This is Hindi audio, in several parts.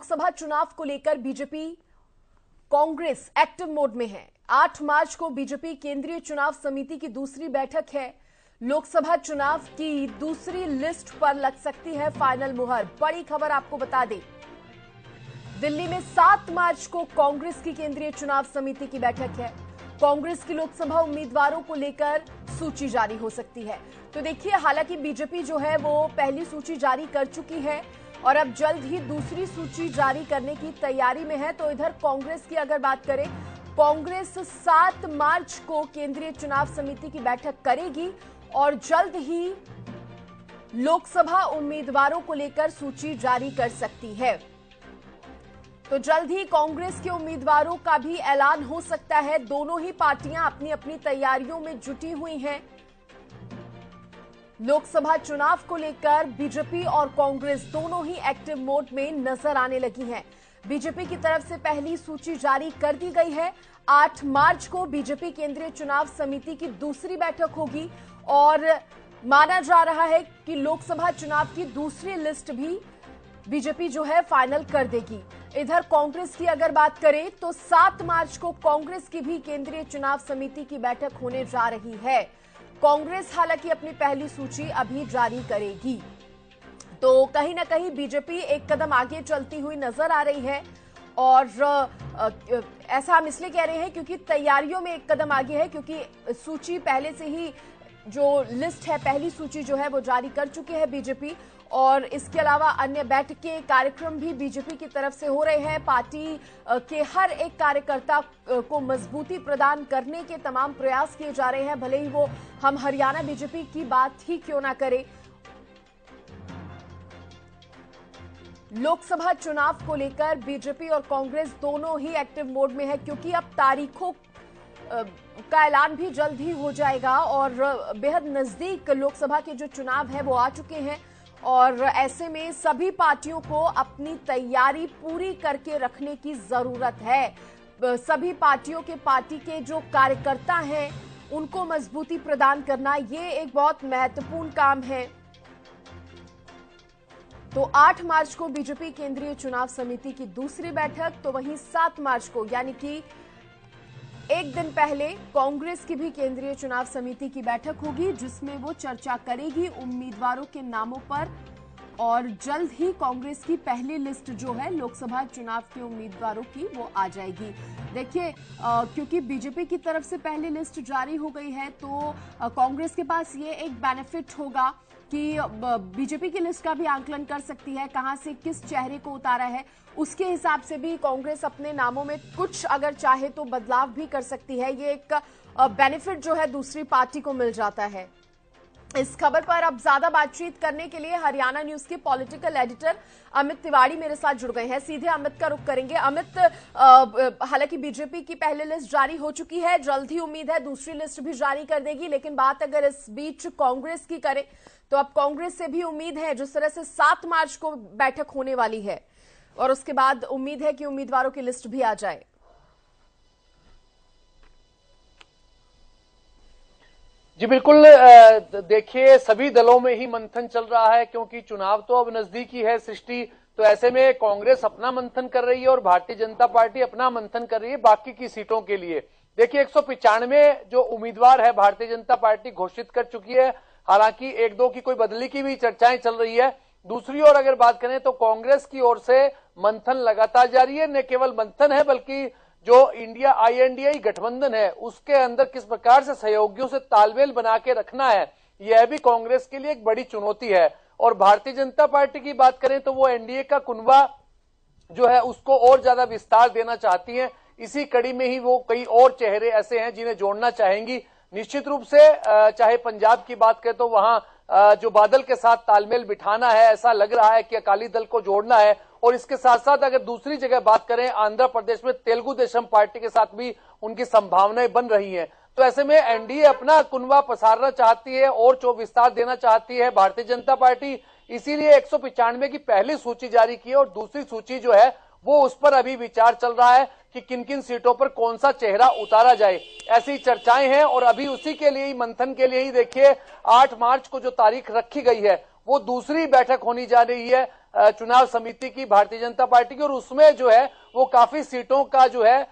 लोकसभा चुनाव को लेकर बीजेपी कांग्रेस एक्टिव मोड में है। 8 मार्च को बीजेपी केंद्रीय चुनाव समिति की दूसरी बैठक है। लोकसभा चुनाव की दूसरी लिस्ट पर लग सकती है फाइनल मुहर। बड़ी खबर आपको बता दें, दिल्ली में 7 मार्च को कांग्रेस की केंद्रीय चुनाव समिति की बैठक है। कांग्रेस की लोकसभा उम्मीदवारों को लेकर सूची जारी हो सकती है। तो देखिए, हालांकि बीजेपी जो है वो पहली सूची जारी कर चुकी है और अब जल्द ही दूसरी सूची जारी करने की तैयारी में है। तो इधर कांग्रेस की अगर बात करें, कांग्रेस 7 मार्च को केंद्रीय चुनाव समिति की बैठक करेगी और जल्द ही लोकसभा उम्मीदवारों को लेकर सूची जारी कर सकती है। तो जल्द ही कांग्रेस के उम्मीदवारों का भी ऐलान हो सकता है। दोनों ही पार्टियां अपनी अपनी तैयारियों में जुटी हुई हैं। लोकसभा चुनाव को लेकर बीजेपी और कांग्रेस दोनों ही एक्टिव मोड में नजर आने लगी हैं। बीजेपी की तरफ से पहली सूची जारी कर दी गई है। 8 मार्च को बीजेपी केंद्रीय चुनाव समिति की दूसरी बैठक होगी और माना जा रहा है कि लोकसभा चुनाव की दूसरी लिस्ट भी बीजेपी जो है फाइनल कर देगी। इधर कांग्रेस की अगर बात करें तो 7 मार्च को कांग्रेस की भी केंद्रीय चुनाव समिति की बैठक होने जा रही है। कांग्रेस हालांकि अपनी पहली सूची अभी जारी करेगी। तो कहीं ना कहीं बीजेपी एक कदम आगे चलती हुई नजर आ रही है और ऐसा हम इसलिए कह रहे हैं क्योंकि तैयारियों में एक कदम आगे है, क्योंकि सूची पहले से ही जो लिस्ट है, पहली सूची जो है वो जारी कर चुकी है बीजेपी। और इसके अलावा अन्य बैठकें, कार्यक्रम भी बीजेपी की तरफ से हो रहे हैं। पार्टी के हर एक कार्यकर्ता को मजबूती प्रदान करने के तमाम प्रयास किए जा रहे हैं, भले ही वो हम हरियाणा बीजेपी की बात ही क्यों ना करें। लोकसभा चुनाव को लेकर बीजेपी और कांग्रेस दोनों ही एक्टिव मोड में है, क्योंकि अब तारीखों का ऐलान भी जल्द ही हो जाएगा और बेहद नजदीक लोकसभा के जो चुनाव है वो आ चुके हैं। और ऐसे में सभी पार्टियों को अपनी तैयारी पूरी करके रखने की जरूरत है। सभी पार्टियों के पार्टी के जो कार्यकर्ता हैं उनको मजबूती प्रदान करना, ये एक बहुत महत्वपूर्ण काम है। तो 8 मार्च को बीजेपी केंद्रीय चुनाव समिति की दूसरी बैठक, तो वहीं 7 मार्च को यानी कि एक दिन पहले कांग्रेस की भी केंद्रीय चुनाव समिति की बैठक होगी, जिसमें वो चर्चा करेगी उम्मीदवारों के नामों पर और जल्द ही कांग्रेस की पहली लिस्ट जो है लोकसभा चुनाव के उम्मीदवारों की वो आ जाएगी। देखिए, क्योंकि बीजेपी की तरफ से पहली लिस्ट जारी हो गई है तो कांग्रेस के पास ये एक बेनिफिट होगा कि बीजेपी की लिस्ट का भी आंकलन कर सकती है, कहां से किस चेहरे को उतारा है। उसके हिसाब से भी कांग्रेस अपने नामों में कुछ अगर चाहे तो बदलाव भी कर सकती है। ये एक बेनिफिट जो है दूसरी पार्टी को मिल जाता है। इस खबर पर अब ज्यादा बातचीत करने के लिए हरियाणा न्यूज के पॉलिटिकल एडिटर अमित तिवारी मेरे साथ जुड़ गए हैं। सीधे अमित का रुख करेंगे। अमित, हालांकि बीजेपी की पहली लिस्ट जारी हो चुकी है, जल्द ही उम्मीद है दूसरी लिस्ट भी जारी कर देगी, लेकिन बात अगर इस बीच कांग्रेस की करें तो अब कांग्रेस से भी उम्मीद है, जिस तरह से 7 मार्च को बैठक होने वाली है और उसके बाद उम्मीद है कि उम्मीदवारों की लिस्ट भी आ जाए। जी बिल्कुल, देखिए सभी दलों में ही मंथन चल रहा है, क्योंकि चुनाव तो अब नजदीकी है सृष्टि। तो ऐसे में कांग्रेस अपना मंथन कर रही है और भारतीय जनता पार्टी अपना मंथन कर रही है बाकी की सीटों के लिए। देखिए 195 जो उम्मीदवार है भारतीय जनता पार्टी घोषित कर चुकी है, हालांकि 1-2 की कोई बदली की भी चर्चाएं चल रही है। दूसरी ओर अगर बात करें तो कांग्रेस की ओर से मंथन लगातार जारी है। न केवल मंथन है बल्कि जो इंडिया INDI गठबंधन है उसके अंदर किस प्रकार से सहयोगियों से तालमेल बना के रखना है, यह भी कांग्रेस के लिए एक बड़ी चुनौती है। और भारतीय जनता पार्टी की बात करें तो वो NDA का कुनबा जो है उसको और ज्यादा विस्तार देना चाहती है। इसी कड़ी में ही वो कई और चेहरे ऐसे हैं जिन्हें जोड़ना चाहेंगी। निश्चित रूप से चाहे पंजाब की बात करें तो वहां जो बादल के साथ तालमेल बिठाना है, ऐसा लग रहा है कि अकाली दल को जोड़ना है। और इसके साथ साथ अगर दूसरी जगह बात करें, आंध्र प्रदेश में तेलुगु देशम पार्टी के साथ भी उनकी संभावनाएं बन रही हैं। तो ऐसे में NDA अपना कुनबा पसारना चाहती है और जो विस्तार देना चाहती है भारतीय जनता पार्टी, इसीलिए 195 की पहली सूची जारी की है और दूसरी सूची जो है वो उस पर अभी विचार चल रहा है कि किन किन सीटों पर कौन सा चेहरा उतारा जाए, ऐसी चर्चाएं हैं। और अभी उसी के लिए ही, मंथन के लिए ही देखिए 8 मार्च को जो तारीख रखी गई है वो दूसरी बैठक होनी जा रही है चुनाव समिति की भारतीय जनता पार्टी की, और उसमें जो है वो काफी सीटों का जो है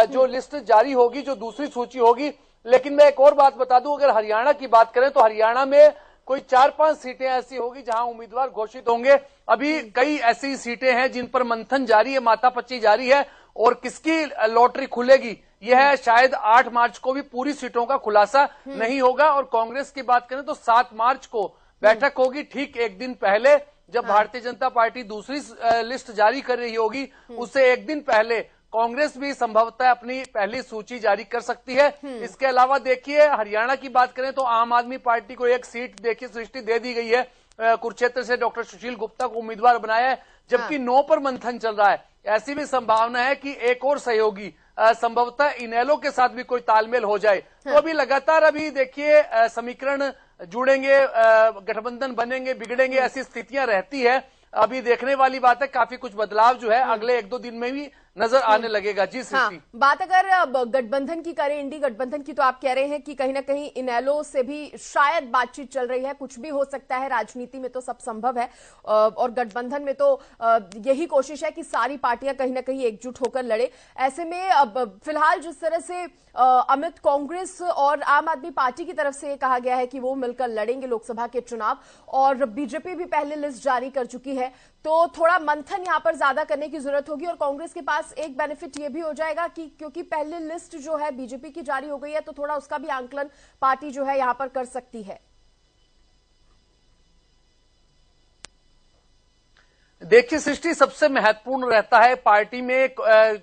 जो लिस्ट जारी होगी, जो दूसरी सूची होगी। लेकिन मैं एक और बात बता दूं, अगर हरियाणा की बात करें तो हरियाणा में कोई 4-5 सीटें ऐसी होगी जहां उम्मीदवार घोषित होंगे। अभी कई ऐसी सीटें हैं जिन पर मंथन जारी है, माथापच्ची जारी है, और किसकी लॉटरी खुलेगी यह शायद 8 मार्च को भी पूरी सीटों का खुलासा नहीं होगा। और कांग्रेस की बात करें तो 7 मार्च को बैठक होगी, ठीक एक दिन पहले जब भारतीय जनता पार्टी दूसरी लिस्ट जारी कर रही होगी, उससे एक दिन पहले कांग्रेस भी संभवतः अपनी पहली सूची जारी कर सकती है। इसके अलावा देखिए हरियाणा की बात करें तो आम आदमी पार्टी को एक सीट देखिए सृष्टि दे दी गई है, कुरुक्षेत्र से डॉक्टर सुशील गुप्ता को उम्मीदवार बनाया है, जबकि 9 पर मंथन चल रहा है। ऐसी भी संभावना है कि एक और सहयोगी संभवतः इनेलो के साथ भी कोई तालमेल हो जाए। तो अभी लगातार अभी देखिए समीकरण जुड़ेंगे, गठबंधन बनेंगे, बिगड़ेंगे, ऐसी स्थितियां रहती है। अभी देखने वाली बात है, काफी कुछ बदलाव जो है अगले 1-2 दिन में भी नजर आने लगेगा। जी सृष्टि, हाँ, बात अगर गठबंधन की करें, इंडी गठबंधन की, तो आप कह रहे हैं कि कहीं ना कहीं इनेलो से भी शायद बातचीत चल रही है। कुछ भी हो सकता है, राजनीति में तो सब संभव है, और गठबंधन में तो यही कोशिश है कि सारी पार्टियां कहीं ना कहीं एकजुट होकर लड़े। ऐसे में अब फिलहाल जिस तरह से अमित कांग्रेस और आम आदमी पार्टी की तरफ से कहा गया है कि वो मिलकर लड़ेंगे लोकसभा के चुनाव, और बीजेपी भी पहले लिस्ट जारी कर चुकी है, तो थोड़ा मंथन यहां पर ज्यादा करने की जरूरत होगी। और कांग्रेस के पास एक बेनिफिट ये भी हो जाएगा कि क्योंकि पहले लिस्ट जो है बीजेपी की जारी हो गई है, तो थोड़ा उसका भी आंकलन पार्टी जो है यहां पर कर सकती है। देखिए सृष्टि, सबसे महत्वपूर्ण रहता है पार्टी में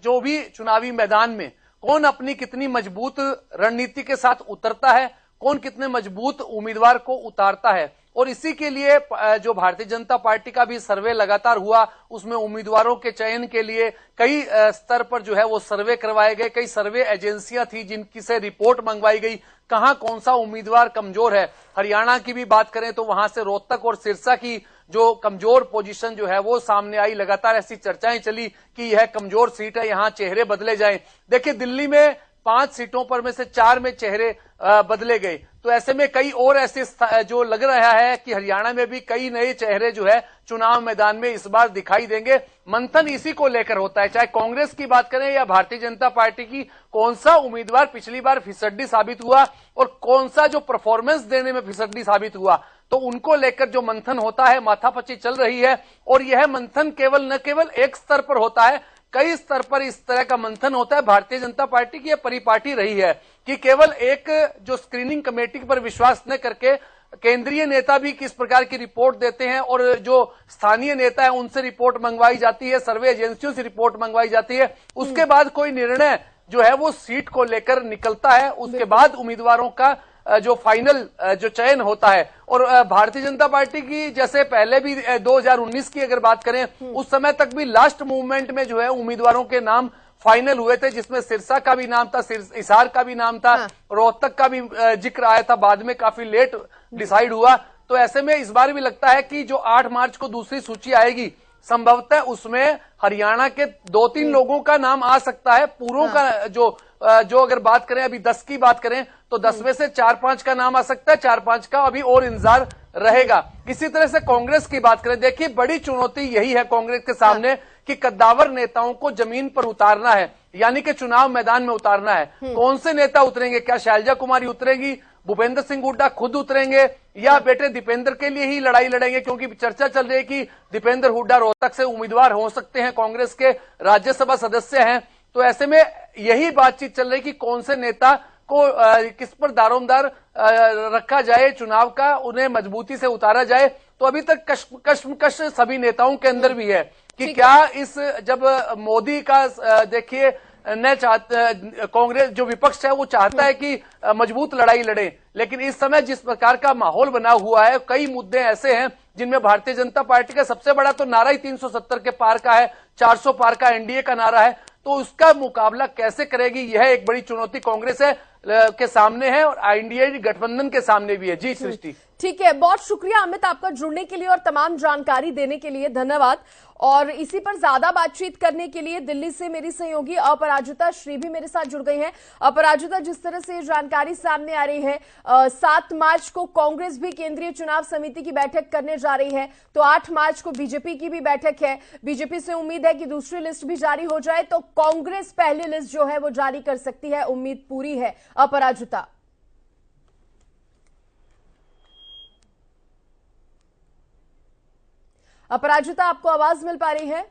जो भी चुनावी मैदान में कौन अपनी कितनी मजबूत रणनीति के साथ उतरता है, कौन कितने मजबूत उम्मीदवार को उतारता है। और इसी के लिए जो भारतीय जनता पार्टी का भी सर्वे लगातार हुआ, उसमें उम्मीदवारों के चयन के लिए कई स्तर पर जो है वो सर्वे करवाए गए, कई सर्वे एजेंसियां थी जिनकी से रिपोर्ट मंगवाई गई, कहां कौन सा उम्मीदवार कमजोर है। हरियाणा की भी बात करें तो वहां से रोहतक और सिरसा की जो कमजोर पोजीशन जो है वो सामने आई। लगातार ऐसी चर्चाएं चली कि यह कमजोर सीट है, यहां चेहरे बदले जाएं। देखिए दिल्ली में 5 सीटों पर में से 4 में चेहरे बदले गए, तो ऐसे में कई और ऐसे जो लग रहा है कि हरियाणा में भी कई नए चेहरे जो है चुनाव मैदान में इस बार दिखाई देंगे। मंथन इसी को लेकर होता है, चाहे कांग्रेस की बात करें या भारतीय जनता पार्टी की, कौन सा उम्मीदवार पिछली बार फिसड्डी साबित हुआ और कौन सा जो परफॉर्मेंस देने में फिसड्डी साबित हुआ, तो उनको लेकर जो मंथन होता है, माथापच्ची चल रही है। और यह मंथन न केवल एक स्तर पर होता है, कई स्तर पर इस तरह का मंथन होता है। भारतीय जनता पार्टी की यह परिपाटी रही है कि केवल एक जो स्क्रीनिंग कमेटी पर विश्वास न करके केंद्रीय नेता भी किस प्रकार की रिपोर्ट देते हैं और जो स्थानीय नेता है उनसे रिपोर्ट मंगवाई जाती है, सर्वे एजेंसियों से रिपोर्ट मंगवाई जाती है, उसके बाद कोई निर्णय जो है वो सीट को लेकर निकलता है। उसके बाद उम्मीदवारों का जो फाइनल जो चयन होता है। और भारतीय जनता पार्टी की जैसे पहले भी 2019 की अगर बात करें, उस समय तक भी लास्ट मूवमेंट में जो है उम्मीदवारों के नाम फाइनल हुए थे, जिसमें सिरसा का भी नाम था, हिसार का भी नाम था, रोहतक का भी जिक्र आया था, बाद में काफी लेट डिसाइड हुआ। तो ऐसे में इस बार भी लगता है कि जो 8 मार्च को दूसरी सूची आएगी, संभवतः उसमें हरियाणा के 2-3 लोगों का नाम आ सकता है। पूरों का जो अगर बात करें, अभी 10 की बात करें तो 10 में से 4-5 का नाम आ सकता है, 4-5 का अभी और इंतजार रहेगा। इसी तरह से कांग्रेस की बात करें, देखिए बड़ी चुनौती यही है कांग्रेस के सामने कि कद्दावर नेताओं को जमीन पर उतारना है, यानी कि चुनाव मैदान में उतारना है। कौन से नेता उतरेंगे? क्या शैलजा कुमारी उतरेगी, भूपेंद्र सिंह हुड्डा खुद उतरेंगे, या बेटे दीपेंद्र के लिए ही लड़ाई लड़ेंगे? क्योंकि चर्चा चल रही है कि दीपेंद्र हुड्डा रोहतक से उम्मीदवार हो सकते हैं, कांग्रेस के राज्यसभा सदस्य हैं। तो ऐसे में यही बातचीत चल रही कि कौन से नेता को किस पर दारोमदार रखा जाए चुनाव का, उन्हें मजबूती से उतारा जाए। तो अभी तक कश्मकश सभी नेताओं के अंदर भी है कि क्या इस जब मोदी का देखिए न कांग्रेस जो विपक्ष है वो चाहता है कि मजबूत लड़ाई लड़े, लेकिन इस समय जिस प्रकार का माहौल बना हुआ है, कई मुद्दे ऐसे हैं जिनमें भारतीय जनता पार्टी का सबसे बड़ा तो नारा ही 370 के पार का है, 400 पार का एनडीए का नारा है। तो उसका मुकाबला कैसे करेगी, यह एक बड़ी चुनौती कांग्रेस है के सामने है और एनडीए गठबंधन के सामने भी है। जी सृष्टि, ठीक है, बहुत शुक्रिया अमित आपका जुड़ने के लिए और तमाम जानकारी देने के लिए, धन्यवाद। और इसी पर ज्यादा बातचीत करने के लिए दिल्ली से मेरी सहयोगी अपराजिता श्री भी मेरे साथ जुड़ गई हैं। अपराजिता, जिस तरह से जानकारी सामने आ रही है 7 मार्च को कांग्रेस भी केंद्रीय चुनाव समिति की बैठक करने जा रही है, तो 8 मार्च को बीजेपी की भी बैठक है। बीजेपी से उम्मीद है कि दूसरी लिस्ट भी जारी हो जाए तो कांग्रेस पहली लिस्ट जो है वो जारी कर सकती है, उम्मीद पूरी है। अपराजिता, अपराजिता आपको आवाज मिल पा रही है?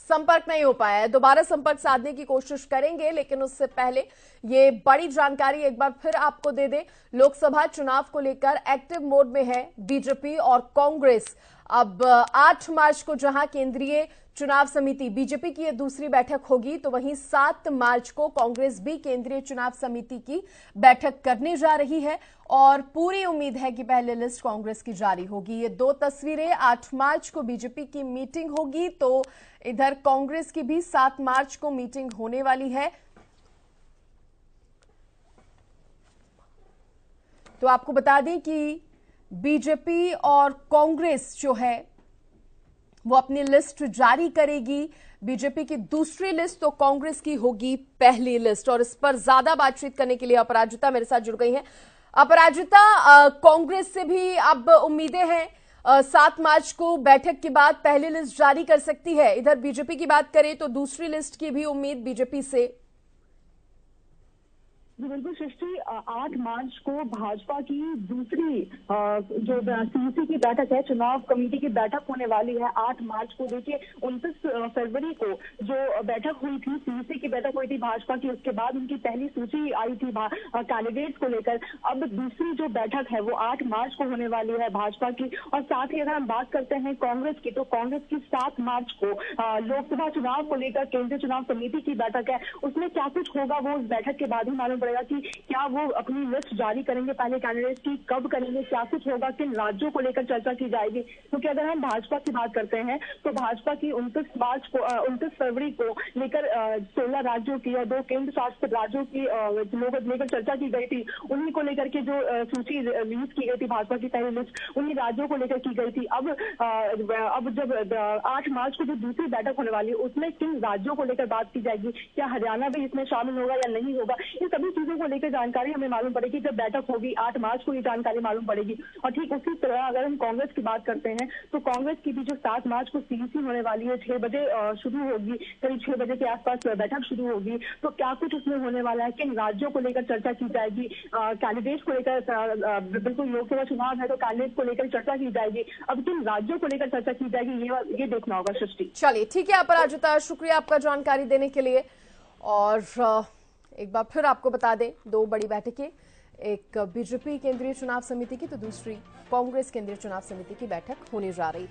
संपर्क नहीं हो पाया है, दोबारा संपर्क साधने की कोशिश करेंगे, लेकिन उससे पहले ये बड़ी जानकारी एक बार फिर आपको दे दे। लोकसभा चुनाव को लेकर एक्टिव मोड में है बीजेपी और कांग्रेस। अब 8 मार्च को जहां केंद्रीय चुनाव समिति बीजेपी की ये दूसरी बैठक होगी, तो वहीं 7 मार्च को कांग्रेस भी केंद्रीय चुनाव समिति की बैठक करने जा रही है और पूरी उम्मीद है कि पहले लिस्ट कांग्रेस की जारी होगी। ये दो तस्वीरें, 8 मार्च को बीजेपी की मीटिंग होगी तो इधर कांग्रेस की भी 7 मार्च को मीटिंग होने वाली है। तो आपको बता दें कि बीजेपी और कांग्रेस जो है वो अपनी लिस्ट जारी करेगी। बीजेपी की दूसरी लिस्ट तो कांग्रेस की होगी पहली लिस्ट। और इस पर ज्यादा बातचीत करने के लिए अपराजिता मेरे साथ जुड़ गई हैं। अपराजिता, कांग्रेस से भी अब उम्मीदें हैं 7 मार्च को बैठक के बाद पहली लिस्ट जारी कर सकती है। इधर बीजेपी की बात करें तो दूसरी लिस्ट की भी उम्मीद बीजेपी से। बिल्कुल सृष्टि, 8 मार्च को भाजपा की दूसरी जो सीईसी की बैठक है, चुनाव कमेटी की बैठक होने वाली है 8 मार्च को। देखिए 29 फरवरी को जो बैठक हुई थी, सीईसी की बैठक हुई थी भाजपा की, उसके बाद उनकी पहली सूची आई थी कैंडिडेट्स को लेकर। अब दूसरी जो बैठक है वो 8 मार्च को होने वाली है भाजपा की। और साथ ही अगर हम बात करते हैं कांग्रेस की, तो कांग्रेस की 7 मार्च को लोकसभा चुनाव को लेकर केंद्रीय चुनाव समिति की बैठक है। उसमें क्या कुछ होगा वो उस बैठक के बाद ही मालूम पड़ेगा कि क्या वो अपनी लिस्ट जारी करेंगे पहले कैंडिडेट्स की, कब करेंगे, क्या कुछ होगा, किन राज्यों को लेकर चर्चा की जाएगी। क्योंकि अगर हम भाजपा की बात करते हैं तो भाजपा की 29 फरवरी को लेकर 16 राज्यों की और 2 केंद्र शासित राज्यों की लेकर चर्चा की गई थी। उन्हीं को लेकर के जो सूची रिलीज की गई थी, भाजपा की पहली लिस्ट उन्हीं राज्यों को लेकर की गई थी। अब जब 8 मार्च को जो दूसरी बैठक होने वाली है उसमें किन राज्यों को लेकर बात की जाएगी, क्या हरियाणा भी इसमें शामिल होगा या नहीं होगा, इन सभी चीजों को लेकर जानकारी हमें मालूम पड़ेगी जब बैठक होगी 8 मार्च को ये जानकारी मालूम पड़ेगी। और ठीक उसी तरह अगर हम कांग्रेस की बात करते हैं तो कांग्रेस की भी जो 7 मार्च को सीईसी होने वाली है, 6 बजे शुरू होगी, करीब 6 बजे के आसपास बैठक शुरू होगी। तो क्या कुछ उसमें होने वाला है, किन राज्यों को लेकर चर्चा की जाएगी, कैंडिडेट्स को लेकर, बिल्कुल लोकसभा चुनाव है तो कैंडिडेट को लेकर चर्चा की जाएगी। अब किन राज्यों को लेकर चर्चा की जाएगी ये देखना होगा सृष्टि। चलिए ठीक है अपराजिता, शुक्रिया आपका जानकारी देने के लिए। और एक बार फिर आपको बता दें, 2 बड़ी बैठकें, एक बीजेपी केंद्रीय चुनाव समिति की तो दूसरी कांग्रेस केंद्रीय चुनाव समिति की बैठक होने जा रही है।